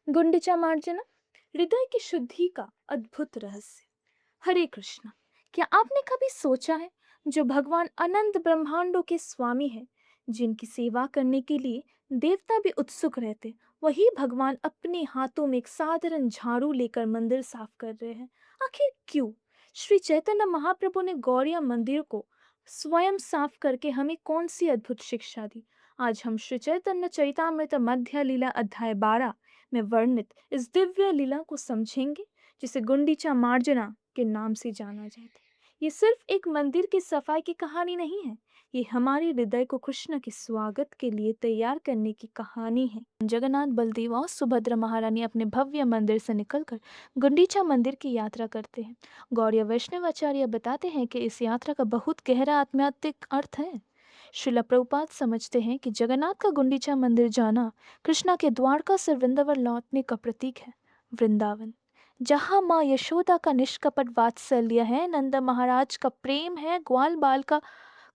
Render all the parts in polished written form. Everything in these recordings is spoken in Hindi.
गुंडिचा मार्जना, हृदय की शुद्धि का अद्भुत रहस्य। हरे कृष्णा। क्या आपने कभी सोचा है, जो भगवान अनंत ब्रह्मांडों के स्वामी हैं, जिनकी सेवा करने के लिए देवता भी उत्सुक रहते, वही भगवान अपने हाथों में एक साधारण झाड़ू लेकर मंदिर साफ कर रहे हैं। आखिर क्यों? श्री चैतन्य महाप्रभु ने गौड़िया मंदिर को स्वयं साफ करके हमें कौन सी अद्भुत शिक्षा दी? आज हम श्री चैतन्य चरितामृत मध्य लीला अध्याय 12 में वर्णित इस दिव्य लीला को समझेंगे, जिसे गुंडीचा मार्जना के नाम से जाना जाता है। ये सिर्फ एक मंदिर की सफाई की कहानी नहीं है, ये हमारे हृदय को कृष्ण के स्वागत के लिए तैयार करने की कहानी है। जगन्नाथ, बलदेव और सुभद्रा महारानी अपने भव्य मंदिर से निकलकर गुंडीचा मंदिर की यात्रा करते हैं। गौड़ीय वैष्णवाचार्य बताते हैं कि इस यात्रा का बहुत गहरा आध्यात्मिक अर्थ है। श्रीला प्रभुपाद समझते हैं कि जगन्नाथ का गुंडीचा मंदिर जाना कृष्णा के द्वारका से वृंदावन लौटने का प्रतीक है। वृंदावन, जहाँ माँ यशोदा का निष्कपट वात्सल्य है, नंद महाराज का प्रेम है, ग्वाल बाल का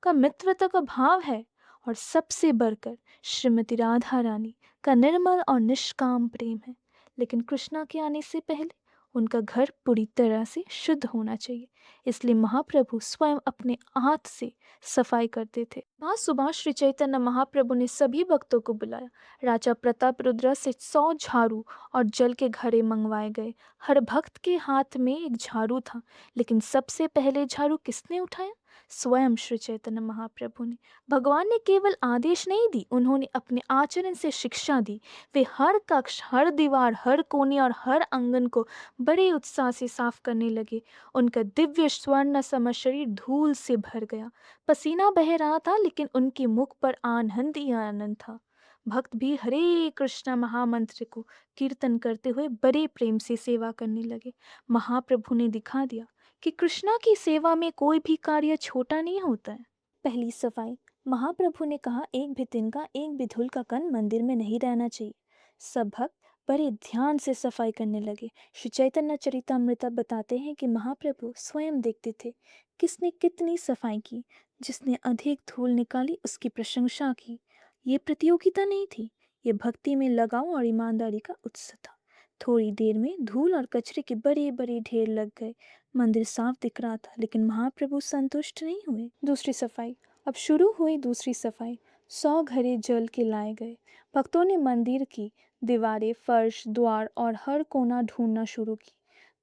मित्रता का भाव है, और सबसे बढ़कर श्रीमती राधा रानी का निर्मल और निष्काम प्रेम है। लेकिन कृष्णा के आने से पहले उनका घर पूरी तरह से शुद्ध होना चाहिए, इसलिए महाप्रभु स्वयं अपने हाथ से सफाई करते थे। वहाँ सुबह श्री चैतन्य महाप्रभु ने सभी भक्तों को बुलाया। राजा प्रताप रुद्र से 100 झाड़ू और जल के घड़े मंगवाए गए। हर भक्त के हाथ में एक झाड़ू था, लेकिन सबसे पहले झाड़ू किसने उठाया? स्वयं श्री चैतन्य महाप्रभु ने। भगवान ने केवल आदेश नहीं दी, उन्होंने अपने आचरण से शिक्षा दी। वे हर कक्ष, हर दीवार, हर कोने और हर आंगन को बड़े उत्साह से साफ करने लगे। उनका दिव्य स्वर्ण सम शरीर धूल से भर गया। पसीना बह रहा था, लेकिन उनके मुख पर आनंद ही आनंद था। भक्त भी हरे कृष्णा महामंत्र को कीर्तन करते हुए बड़े प्रेम से सेवा करने लगे। महाप्रभु ने दिखा दिया कि कृष्णा की सेवा में कोई भी कार्य छोटा नहीं होता है। पहली सफाई। महाप्रभु ने कहा, एक भी तिनका, एक भी धूल का कण मंदिर में नहीं रहना चाहिए। सब भक्त बड़े ध्यान से सफाई करने लगे। श्री चैतन्य चरितामृत बताते हैं कि महाप्रभु स्वयं देखते थे किसने कितनी सफाई की। जिसने अधिक धूल निकाली उसकी प्रशंसा की। ये प्रतियोगिता नहीं थी, ये भक्ति में लगाव और ईमानदारी का उत्सव था। थोड़ी देर में धूल और कचरे के बड़े बड़े ढेर लग गए। मंदिर साफ दिख रहा था, लेकिन महाप्रभु संतुष्ट नहीं हुए। दूसरी सफाई। अब शुरू हुई दूसरी सफाई। 100 घड़े जल के लाए गए। भक्तों ने मंदिर की दीवारें, फर्श, द्वार और हर कोना ढूंढना शुरू की।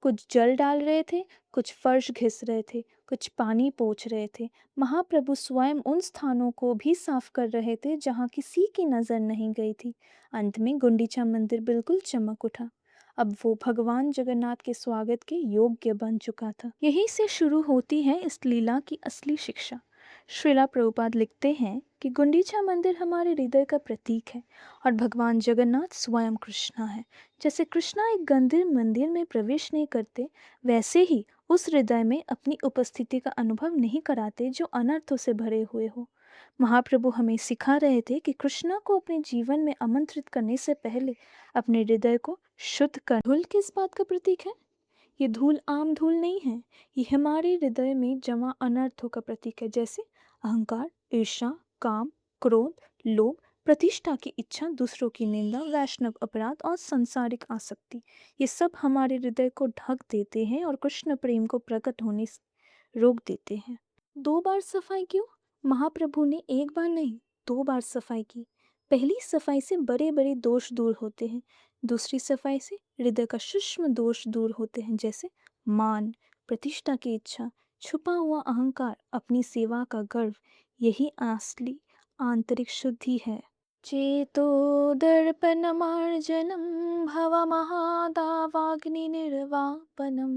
कुछ जल डाल रहे थे, कुछ फर्श घिस रहे थे, कुछ पानी पोंछ रहे थे। महाप्रभु स्वयं उन स्थानों को भी साफ कर रहे थे जहाँ किसी की नजर नहीं गई थी। अंत में गुंडीचा मंदिर बिल्कुल चमक उठा। अब वो भगवान जगन्नाथ के स्वागत के योग्य बन चुका था। यहीं से शुरू होती है इस लीला की असली शिक्षा। श्रीला प्रभुपाद लिखते हैं कि गुंडीचा मंदिर हमारे हृदय का प्रतीक है और भगवान जगन्नाथ स्वयं कृष्णा है। जैसे कृष्णा एक गंदे मंदिर में प्रवेश नहीं करते, वैसे ही उस हृदय में अपनी उपस्थिति का अनुभव नहीं कराते जो अनर्थों से भरे हुए हो। महाप्रभु हमें सिखा रहे थे कि कृष्णा को अपने जीवन में आमंत्रित करने से पहले अपने हृदय को शुद्ध कर। धूल किस बात का प्रतीक है? ये धूल आम धूल नहीं है, ये हमारे हृदय में जमा अनर्थों का प्रतीक है, जैसे अहंकार, ईर्ष्या, काम, क्रोध, लोभ, प्रतिष्ठा की इच्छा, दूसरों की निंदा, वैष्णव अपराध और सांसारिक आसक्ति। ये सब हमारे हृदय को ढक देते हैं और कृष्ण प्रेम को प्रकट होने से रोक देते हैं। 2 बार सफाई क्यों? महाप्रभु ने एक बार नहीं, 2 बार सफाई की। पहली सफाई से बड़े बड़े दोष दूर होते हैं। दूसरी सफाई से हृदय का सूक्ष्म दोष दूर होते हैं, जैसे मान, प्रतिष्ठा की इच्छा, छुपा हुआ अहंकार, अपनी सेवा का गर्व। यही असली आंतरिक शुद्धि है। चेतो दर्पण मार्जनम भव महादावाग्नि निर्वापनम।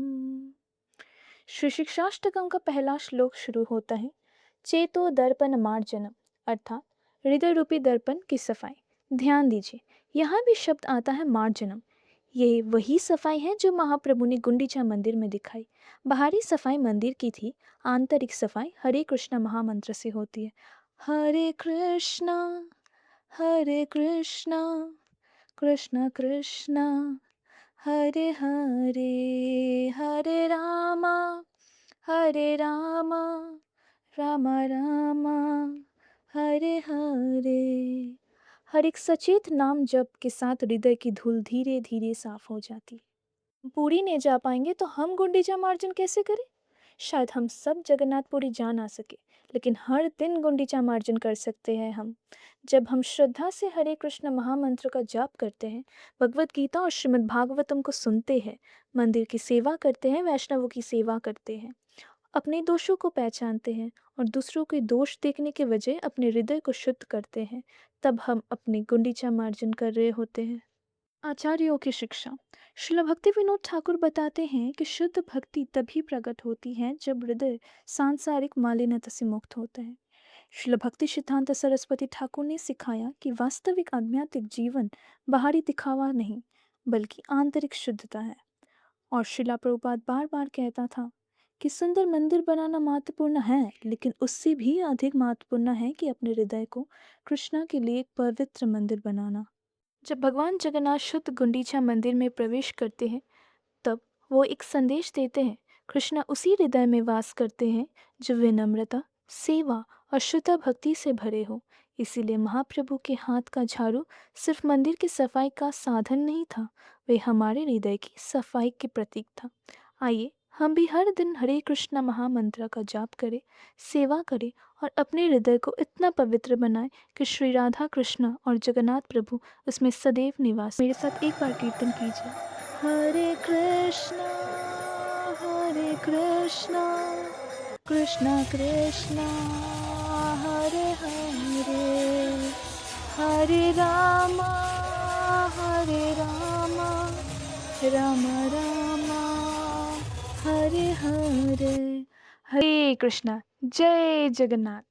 श्री शिक्षाष्टकम का पहला श्लोक शुरू होता है, चेतो दर्पण मार्जनम, अर्थात हृदय रूपी दर्पण की सफाई। ध्यान दीजिए, यहाँ भी शब्द आता है मार्जनम। ये वही सफाई है जो महाप्रभु ने गुंडीचा मंदिर में दिखाई। बाहरी सफाई मंदिर की थी, आंतरिक सफाई हरे कृष्णा महामंत्र से होती है। हरे कृष्णा, हरे कृष्णा, कृष्ण कृष्ण, हरे हरे, हरे रामा, हरे रामा, राम राम, हरे हरे, हर एक सचेत नाम जप के साथ हृदय की धूल धीरे धीरे साफ हो जाती है। पुरी नहीं जा पाएंगे तो हम गुंडीचा मार्जन कैसे करें? शायद हम सब जगन्नाथपुरी जा ना सके, लेकिन हर दिन गुंडीचा मार्जन कर सकते हैं हम। जब हम श्रद्धा से हरे कृष्ण महामंत्र का जाप करते हैं, भगवत गीता और श्रीमद् भागवतम को सुनते हैं, मंदिर की सेवा करते हैं, वैष्णवों की सेवा करते हैं, अपने दोषों को पहचानते हैं और दूसरों के दोष देखने के वजह अपने हृदय को शुद्ध करते हैं, तब हम अपने गुंडीचा मार्जन कर रहे होते हैं। आचार्यों की शिक्षा। श्रील भक्ति विनोद ठाकुर बताते हैं कि शुद्ध भक्ति तभी प्रकट होती है जब हृदय सांसारिक मालिन्यता से मुक्त होता है। श्रील भक्ति सिद्धांत सरस्वती ठाकुर ने सिखाया कि वास्तविक आध्यात्मिक जीवन बाहरी दिखावा नहीं, बल्कि आंतरिक शुद्धता है। और श्रीला प्रभुपाद बार बार कहता था कि सुंदर मंदिर बनाना महत्वपूर्ण है, लेकिन उससे भी अधिक महत्वपूर्ण है कि अपने हृदय को कृष्णा के लिए एक पवित्र मंदिर बनाना। जब भगवान जगन्नाथ शुद्ध गुंडीचा मंदिर में प्रवेश करते हैं, तब वो एक संदेश देते हैं। कृष्णा उसी हृदय में वास करते हैं जो विनम्रता, सेवा और शुद्ध भक्ति से भरे हो। इसीलिए महाप्रभु के हाथ का झाड़ू सिर्फ मंदिर की सफाई का साधन नहीं था, वे हमारे हृदय की सफाई के प्रतीक था। आइए हम भी हर दिन हरे कृष्णा महामंत्र का जाप करें, सेवा करें और अपने हृदय को इतना पवित्र बनाएं कि श्री राधा कृष्णा और जगन्नाथ प्रभु उसमें सदैव निवास। मेरे साथ एक बार कीर्तन कीजिए। हरे कृष्णा कृष्णा कृष्णा हरे हरे, हरे रामा राम राम हरे हरे। हरे कृष्णा। जय जगन्नाथ।